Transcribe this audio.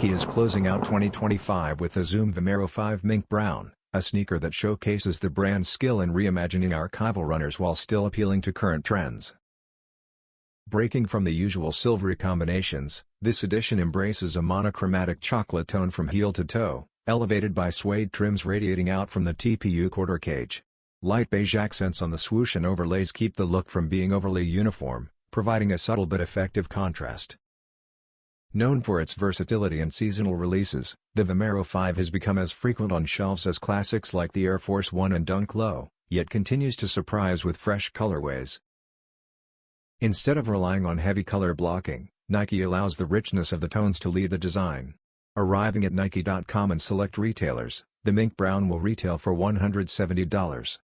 Nike is closing out 2025 with the Zoom Vomero 5 Mink Brown, a sneaker that showcases the brand's skill in reimagining archival runners while still appealing to current trends. Breaking from the usual silvery combinations, this edition embraces a monochromatic chocolate tone from heel to toe, elevated by suede trims radiating out from the TPU quarter cage. Light beige accents on the swoosh and overlays keep the look from being overly uniform, providing a subtle but effective contrast. Known for its versatility and seasonal releases, the Vomero 5 has become as frequent on shelves as classics like the Air Force 1 and Dunk Low, yet continues to surprise with fresh colorways. Instead of relying on heavy color blocking, Nike allows the richness of the tones to lead the design. Arriving at Nike.com and select retailers, the Mink Brown will retail for $170.